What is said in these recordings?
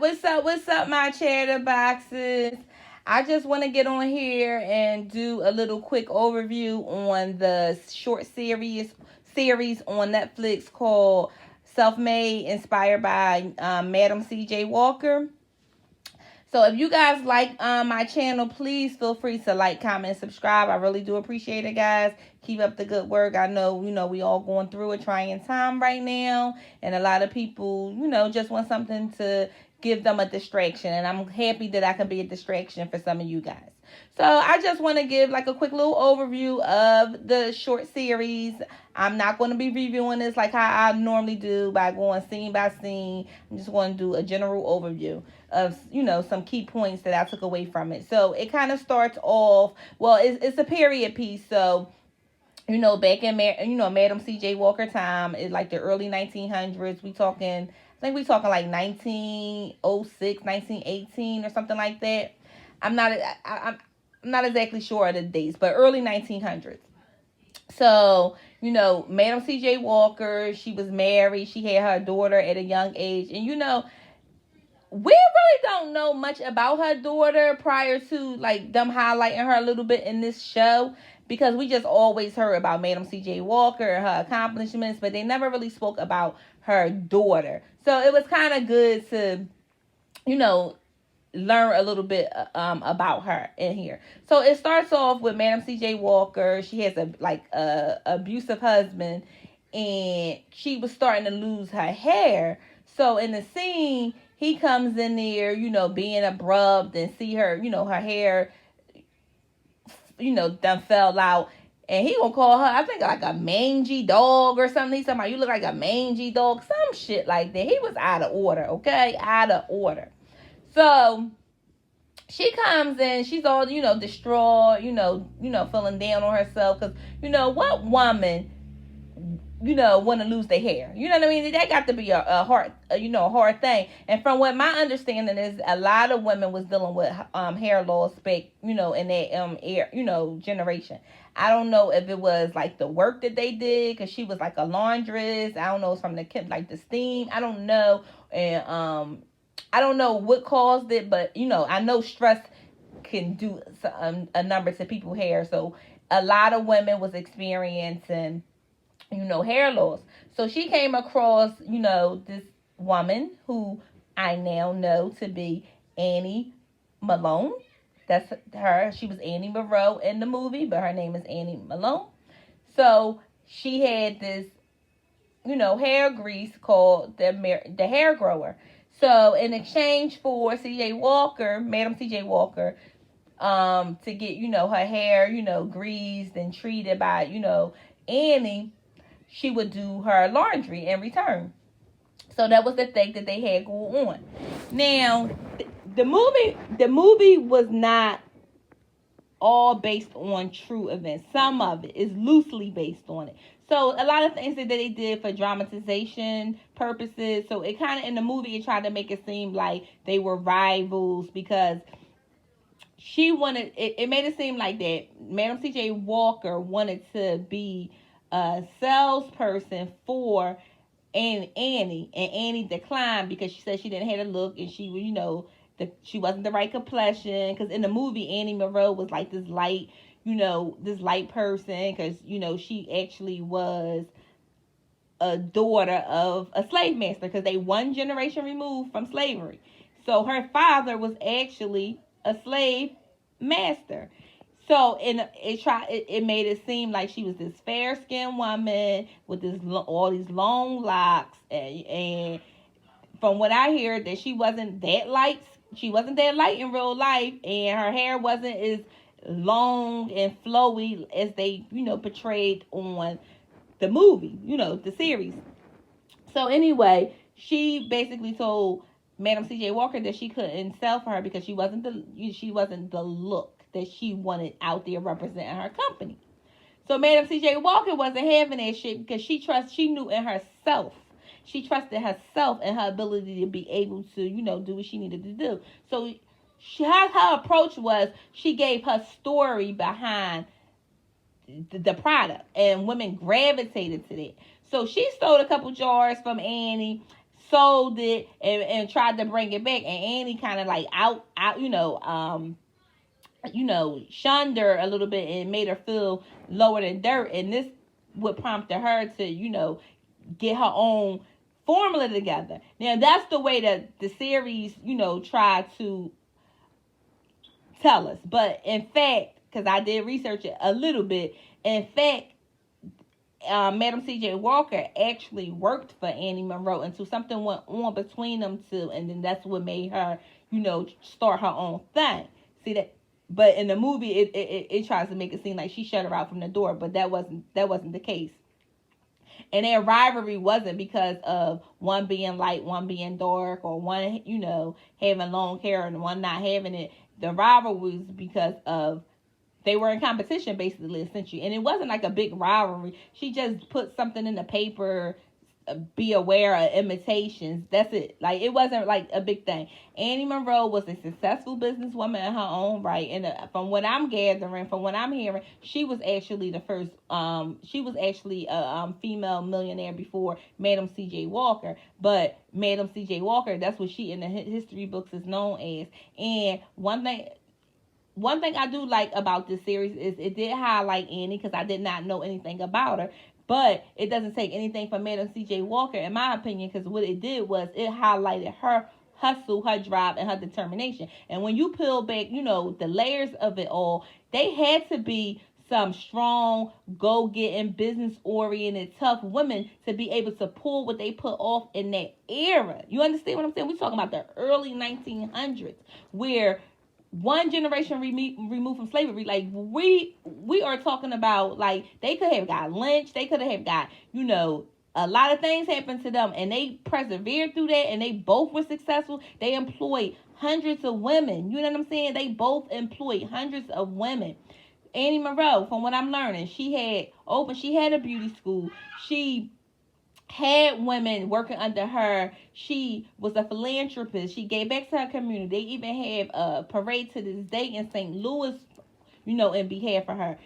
What's up, my chatterboxes? I just want to get on here and do a little quick overview on the short series on Netflix called Self Made, inspired by Madam C.J. Walker. So if you guys like my channel, please feel free to like, comment, and subscribe. I really do appreciate it, guys. Keep up the good work. I know, we all going through a trying time right now. And a lot of people, just want something to give them a distraction. And I'm happy that I can be a distraction for some of you guys. So I just want to give like a quick little overview of the short series. I'm not going to be reviewing this like how I normally do by going scene by scene. I'm just going to do a general overview of, some key points that I took away from it. So it kind of starts off, well, it's a period piece. So, back in, Madam C.J. Walker time, is like the early 1900s. We talking like 1906, 1918 or something like that. I'm not exactly sure of the dates, but early 1900s. So, Madam C.J. Walker, she was married. She had her daughter at a young age. And, we really don't know much about her daughter prior to, like, them highlighting her a little bit in this show. Because we just always heard about Madam C.J. Walker and her accomplishments. But they never really spoke about her daughter. So it was kind of good to, learn a little bit about her in here. So it starts off with Madam C.J. Walker. She has a abusive husband, and she was starting to lose her hair. So in the scene, he comes in there, being abrupt, and see her, her hair, done fell out. And he gonna call her, I think, like a mangy dog or something. He's talking about, you look like a mangy dog, some shit like that. He was out of order, okay? Out of order. So she comes in, she's all, distraught, feeling down on herself. Because, what woman, want to lose their hair? You know what I mean? That got to be a hard thing. And from what my understanding is, a lot of women was dealing with hair loss back, in that generation. I don't know if it was like the work that they did, because she was like a laundress. I don't know, it's from the steam. I don't know. And I don't know what caused it, but, I know stress can do a number to people's hair. So a lot of women was experiencing, hair loss. So she came across, this woman who I now know to be Annie Malone. That's her. She was Annie Moreau in the movie, but her name is Annie Malone. So she had this, hair grease called the hair grower. So in exchange for Madam C.J. Walker, to get, her hair, greased and treated by, Annie, she would do her laundry in return. So that was the thing that they had going on. Now, the movie was not all based on true events. Some of it is loosely based on it. So a lot of things that they did for dramatization purposes. So it kind of, in the movie, it tried to make it seem like they were rivals, because it made it seem like that Madam C.J. Walker wanted to be a salesperson for Annie, and Annie declined because she said she didn't have a look, and she she wasn't the right complexion. Because in the movie, Annie Moreau was like this light person, because she actually was a daughter of a slave master, because they one generation removed from slavery. So her father was actually a slave master. So it made it seem like she was this fair skinned woman with all these long locks, and from what I hear, that she wasn't that light. She wasn't that light in real life, and her hair wasn't as long and flowy as they, portrayed on the movie, the series. So anyway, she basically told Madam C.J. Walker that she couldn't sell for her because she wasn't the look that she wanted out there representing her company. So Madam C.J. Walker wasn't having that shit, because she knew in herself. She trusted herself and her ability to be able to, do what she needed to do. So her approach was, she gave her story behind the product, and women gravitated to that. So she stole a couple jars from Annie, sold it and tried to bring it back, and Annie kind of like shunned her a little bit and made her feel lower than dirt. And this would prompt her to, get her own formula together. Now, that's the way that the series, tried to tell us. But in fact, because I did research it a little bit, in fact, Madam C.J. Walker actually worked for Annie Monroe until something went on between them two, and then that's what made her, start her own thing. See that? But in the movie, it tries to make it seem like she shut her out from the door, but that wasn't the case. And their rivalry wasn't because of one being light, one being dark, or one, having long hair and one not having it. The rivalry was because of they were in competition, basically, essentially. And it wasn't like a big rivalry. She just put something in the paper, be aware of imitations. That's it. Like, it wasn't like a big thing. Annie Monroe was a successful businesswoman in her own right. And from what I'm gathering, from what I'm hearing, she was actually the first, she was actually a female millionaire before Madam C.J. Walker. But Madam C.J. Walker, that's what she in the history books is known as. And one thing I do like about this series is it did highlight Annie, because I did not know anything about her. But it doesn't take anything from Madam C.J. Walker, in my opinion, because what it did was it highlighted her hustle, her drive, and her determination. And when you peel back, the layers of it all, they had to be some strong, go-getting, business-oriented, tough women to be able to pull what they put off in that era. You understand what I'm saying? We're talking about the early 1900s, where one generation removed from slavery. Like, we are talking about, like, they could have got lynched. They could have got, a lot of things happened to them, and they persevered through that, and they both were successful. They employed hundreds of women. You know what I'm saying? They both employed hundreds of women. Annie Monroe, from what I'm learning, she had a beauty school. She had women working under her. She was a philanthropist. She gave back to her community. They even have a parade to this day in St. Louis, in behalf of her.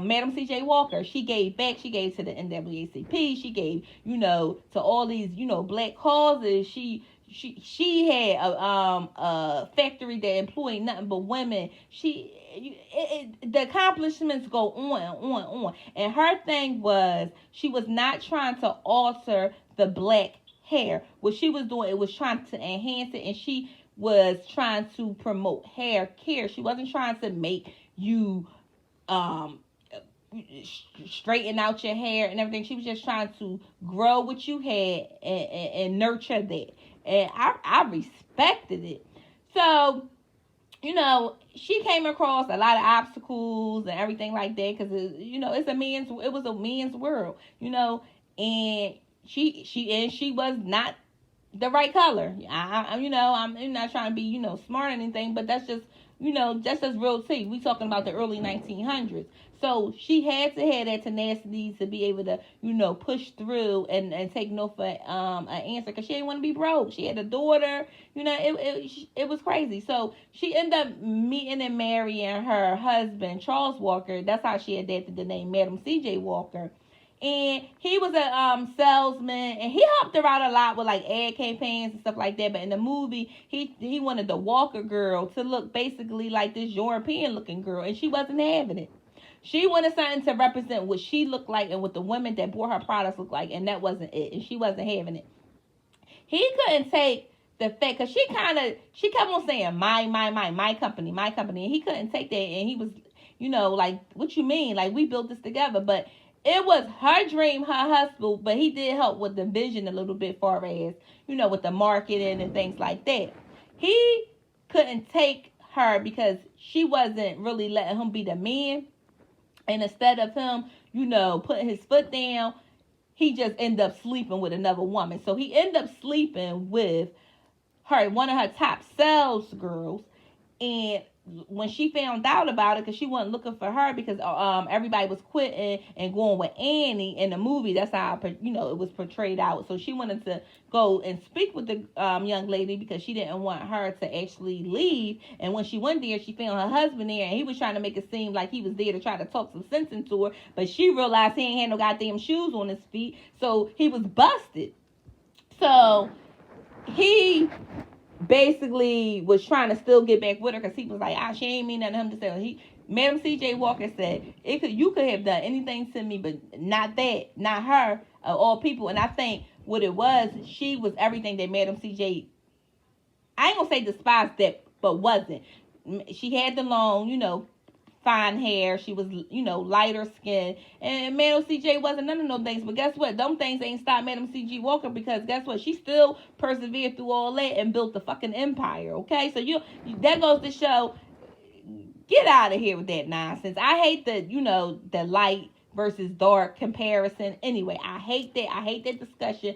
Madam C.J. Walker, she gave back. She gave to the NAACP. She gave, to all these, black causes. She had a factory that employed nothing but women. The accomplishments go on and on and on. And her thing was, she was not trying to alter the black hair. What she was doing, it was trying to enhance it, and she was trying to promote hair care. She wasn't trying to make you straighten out your hair and everything. She was just trying to grow what you had and nurture that. And I respected it. So, she came across a lot of obstacles and everything like that, because it was a man's world, and she was not the right color. I'm not trying to be, smart or anything, but that's just, that's just real tea. We talking about the early 1900s. So she had to have that tenacity to be able to, push through and take no for an answer, because she didn't want to be broke. She had a daughter, it was crazy. So she ended up meeting and marrying her husband, Charles Walker. That's how she adapted the name Madam C.J. Walker. And he was a salesman, and he helped her out a lot with like ad campaigns and stuff like that. But in the movie, he wanted the Walker girl to look basically like this European looking girl, and she wasn't having it. She wanted something to represent what she looked like and what the women that bought her products looked like, and that wasn't it. And she wasn't having it. He couldn't take the fact, because she kept on saying my company, and he couldn't take that. And he was, like, what you mean? Like, we built this together, but it was her dream, her hustle, but he did help with the vision a little bit, far as, with the marketing and things like that. He couldn't take her because she wasn't really letting him be the man. And instead of him, putting his foot down, he just ended up sleeping with another woman. So he ended up sleeping with her, one of her top sales girls. And when she found out about it, because she wasn't looking for her, because everybody was quitting and going with Annie in the movie. That's how it was portrayed out. So she wanted to go and speak with the young lady, because she didn't want her to actually leave. And when she went there, she found her husband there, and he was trying to make it seem like he was there to try to talk some sense into her. But she realized he ain't had no goddamn shoes on his feet, so he was busted. So he basically was trying to still get back with her because he was like, she ain't mean nothing to him to say. Madam C.J. Walker said, you could have done anything to me, but not that, not her, all people. And I think what it was, she was everything that Madam C.J. I ain't gonna say despised that, but wasn't. She had the long, fine hair. She was, lighter skin. And Madam CJ wasn't none of those things. But guess what? Them things ain't stopped Madam CJ Walker, because guess what? She still persevered through all that and built the fucking empire. Okay? So that goes to show, get out of here with that nonsense. I hate the light versus dark comparison. Anyway, I hate that. I hate that discussion.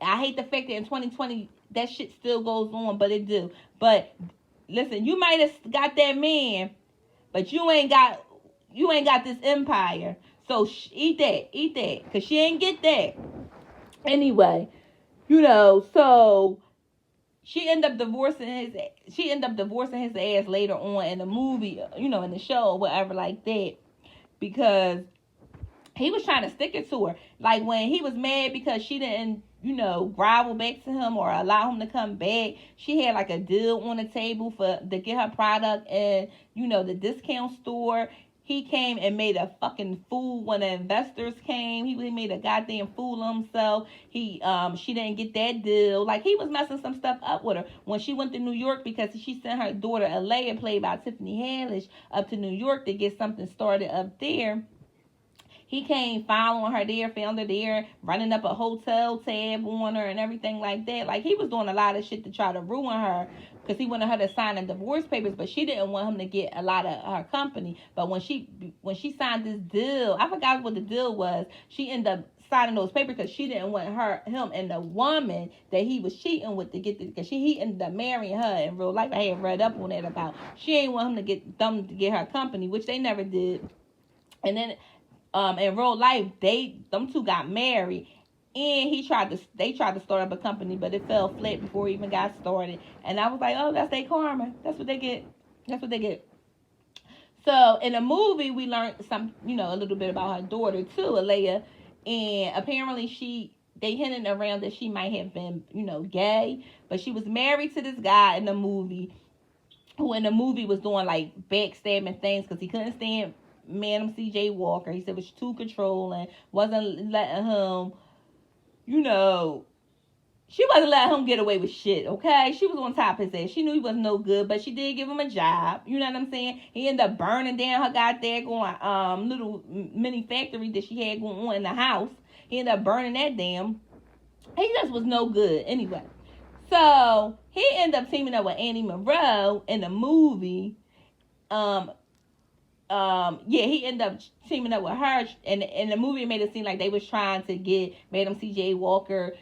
I hate the fact that in 2020 that shit still goes on, but it do. But listen, you might have got that man, but you ain't got this empire. So eat that, cause she ain't get that. Anyway, so she ended up divorcing his ass later on in the movie, in the show or whatever like that, because he was trying to stick it to her. Like when he was mad because she didn't, grovel back to him or allow him to come back, she had like a deal on the table to get her product in, the discount store. He came and made a fucking fool when the investors came. He made a goddamn fool of himself. She didn't get that deal. Like, he was messing some stuff up with her when she went to New York, because she sent her daughter Alea, played by Tiffany Haddish, up to New York to get something started up there. He came following her there, found her there, running up a hotel tab on her and everything like that. Like, he was doing a lot of shit to try to ruin her, because he wanted her to sign the divorce papers, but she didn't want him to get a lot of her company. But when she signed this deal, I forgot what the deal was, she ended up signing those papers because she didn't want him and the woman that he was cheating with to get because he ended up marrying her in real life. I had read up on that about she ain't want him to get her company, which they never did. And then in real life, them two got married, and they tried to start up a company, but it fell flat before it even got started. And I was like, oh, that's their karma. That's what they get. So in the movie, we learned a little bit about her daughter too, Alea, and apparently they hinted around that she might have been, gay, but she was married to this guy in the movie, who in the movie was doing like backstabbing things because he couldn't stand Madam C.J. Walker. He said it was too controlling, wasn't letting him, she wasn't letting him get away with shit, okay? She was on top of his ass. She knew he was no good, but she did give him a job. You know what I'm saying? He ended up burning down her goddamn little mini factory that she had going on in the house. He ended up burning that down. He just was no good anyway. So he ended up teaming up with Annie Monroe in the movie. He ended up teaming up with her, and in the movie it made it seem like they was trying to get Madam C.J. Walker,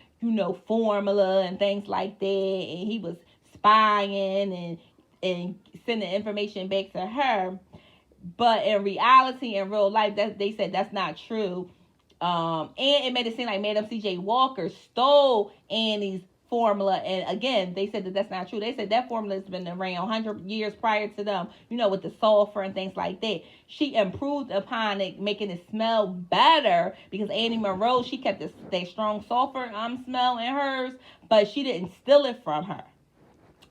formula and things like that, and he was spying and sending information back to her. But in reality, in real life, they said that's not true. And it made it seem like Madam C.J. Walker stole Annie's formula, and again they said that that's not true. They said that formula has been around 100 years prior to them, with the sulfur and things like that. She improved upon it, making it smell better, because Annie Monroe, she kept that strong sulfur smell in hers, but she didn't steal it from her.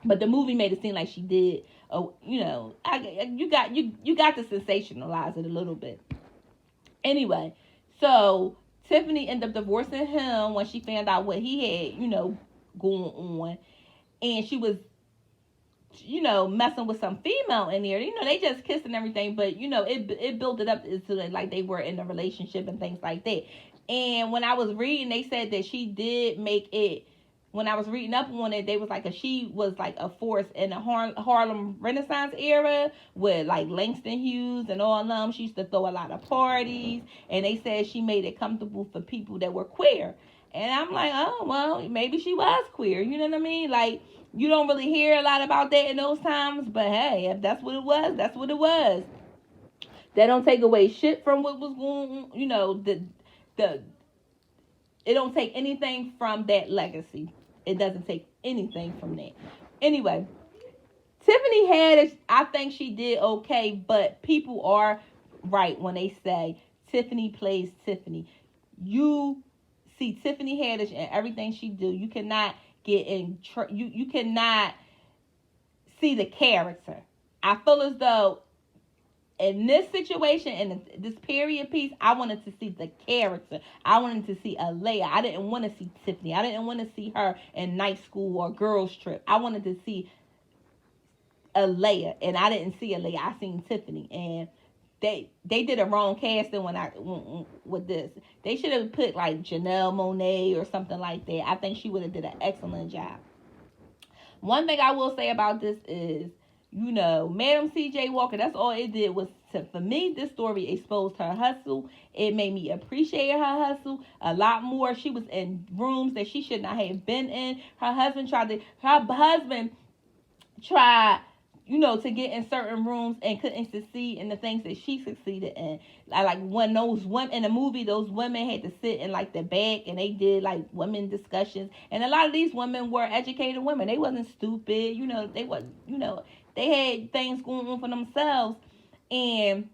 But the movie made it seem like she did. You got to sensationalize it a little bit. Anyway, so Tiffany ended up divorcing him when she found out what he had, going on, and she was messing with some female in there. They just kissed and everything, but it built it up to like they were in a relationship and things like that. And when I was reading, they said that she did make it. When I was reading up on it, they was like she was like a force in the Harlem Renaissance era with like Langston Hughes and all of them. She used to throw a lot of parties, and they said she made it comfortable for people that were queer. And I'm like, oh, well, maybe she was queer. You know what I mean? Like, you don't really hear a lot about that in those times. But, hey, if that's what it was, that's what it was. That don't take away shit from what was going on. It don't take anything from that legacy. It doesn't take anything from that. Anyway, Tiffany Haddish, I think she did okay. But people are right when they say Tiffany plays Tiffany. You see Tiffany Haddish and everything she do. You cannot get in. You cannot see the character. I feel as though in this situation, in this period piece, I wanted to see the character. I wanted to see Aaliyah. I didn't want to see Tiffany. I didn't want to see her in Night School or Girls Trip. I wanted to see Aaliyah, and I didn't see Aaliyah. I seen Tiffany, and they did a wrong casting with this. They should have put like Janelle Monáe or something like that. I think she would have did an excellent job. One thing I will say about this is, Madam C.J. Walker, that's all it did was for me, this story exposed her hustle. It made me appreciate her hustle a lot more. She was in rooms that she should not have been in. Her husband tried, to get in certain rooms and couldn't succeed in the things that she succeeded in. Like when those women in the movie, those women had to sit in like the back and they did like women discussions. And a lot of these women were educated women. They wasn't stupid. They wasn't, they had things going on for themselves, and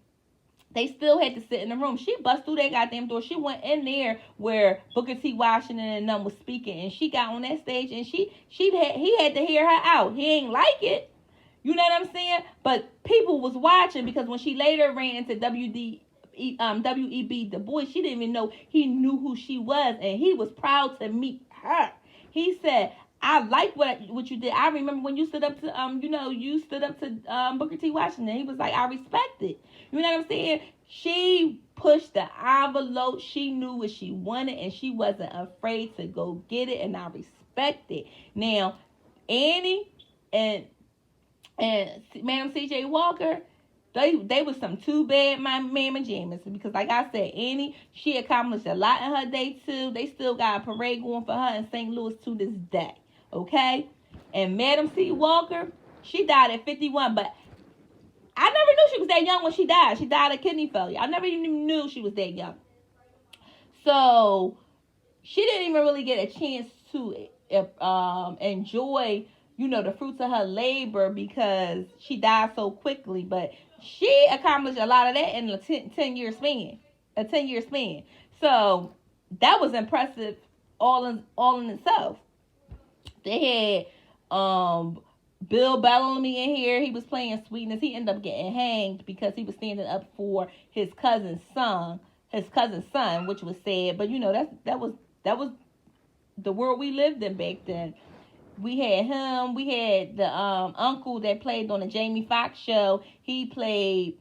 they still had to sit in the room. She bust through that goddamn door. She went in there where Booker T. Washington and them was speaking, and she got on that stage, and he had to hear her out. He ain't like it. You know what I'm saying? But people was watching, because when she later ran into W.E.B. Du Bois, she didn't even know he knew who she was, and he was proud to meet her. He said, I like what you did. I remember when you stood up to Booker T. Washington. He was like, I respect it. You know what I'm saying? She pushed the envelope. She knew what she wanted, and she wasn't afraid to go get it, and I respect it. Now, Annie and Madam C.J. Walker, they was some too bad mamma jammas, because like I said, Annie, she accomplished a lot in her day too. They still got a parade going for her in St. Louis to this day. Okay? And Madam C. Walker, she died at 51, but I never knew she was that young when she died. She died of kidney failure. I never even knew she was that young. So she didn't even really get a chance to enjoy, the fruits of her labor, because she died so quickly. But she accomplished a lot of that in a 10-year span. A 10-year span. So that was impressive all in itself. They had Bill Bellamy in here. He was playing Sweetness. He ended up getting hanged because he was standing up for his cousin's son, which was sad. But that was the world we lived in back then. We had him. We had the uncle that played on the Jamie Foxx show. He played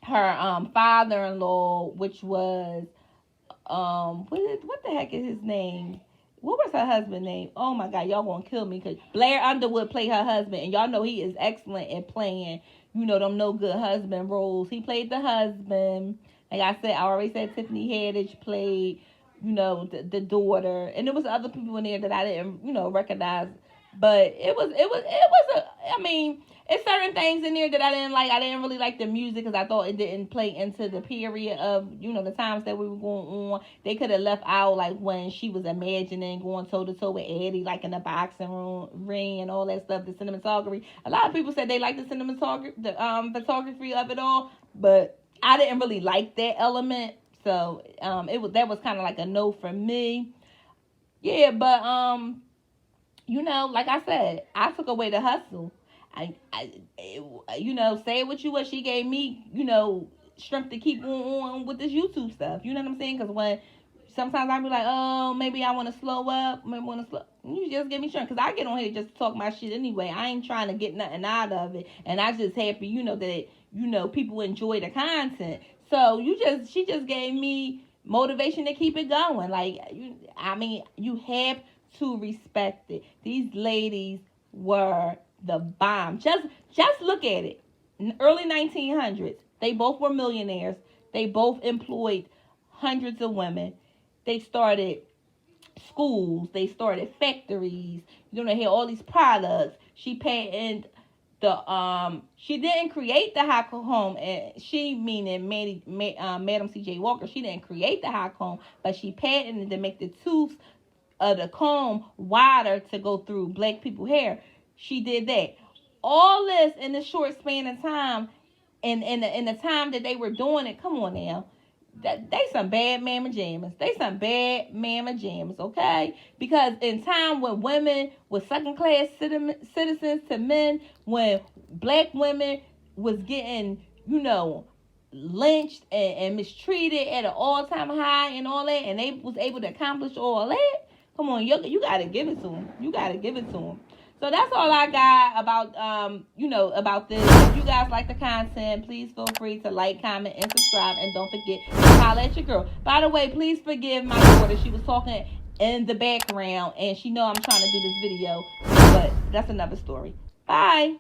her father-in-law, which was what the heck is his name? What was her husband's name? Oh my God, y'all gonna kill me, because Blair Underwood played her husband, and y'all know he is excellent at playing, them no good husband roles. He played the husband. Like I said, I already said Tiffany Haddish played, the daughter, and there was other people in there that I didn't, recognize. But it was it's certain things in there that I didn't like. I didn't really like the music, because I thought it didn't play into the period of, the times that we were going on. They could have left out like when she was imagining going toe to toe with Eddie, like in the boxing ring and all that stuff. The cinematography. A lot of people said they liked the photography of it all, but I didn't really like that element. So that was kind of like a no for me. Yeah, but like I said, I took away the hustle. Say what you what she gave me, strength to keep on with this YouTube stuff. You know what I'm saying? Because when sometimes I be like, oh, maybe I want to slow up. You just give me strength. Because I get on here just to talk my shit anyway. I ain't trying to get nothing out of it. And I just happy, that, people enjoy the content. So she just gave me motivation to keep it going. Like, you have to respect it. These ladies were the bomb. Just look at it. In the early 1900s, they both were millionaires. They both employed hundreds of women. They started schools. They started factories. They had all these products. She patented she didn't create the hot comb, and she meaning Madam C.J. Walker. She didn't create the hot comb, but she patented to make the tooth of the comb wider to go through black people's hair. She did that. All this in a short span of time, and in the time that they were doing it. Come on now, They some bad mamma jammers. They some bad mamma jammers, okay? Because in time when women were second class citizens to men, when black women was getting, lynched and mistreated at an all time high and all that, and they was able to accomplish all that. Come on, you gotta give it to them. You gotta give it to them. So that's all I got about about this. If you guys like the content, please feel free to like, comment, and subscribe, and don't forget to holler at your girl. By the way, please forgive my daughter. She was talking in the background, and she know I'm trying to do this video, but that's another story. Bye.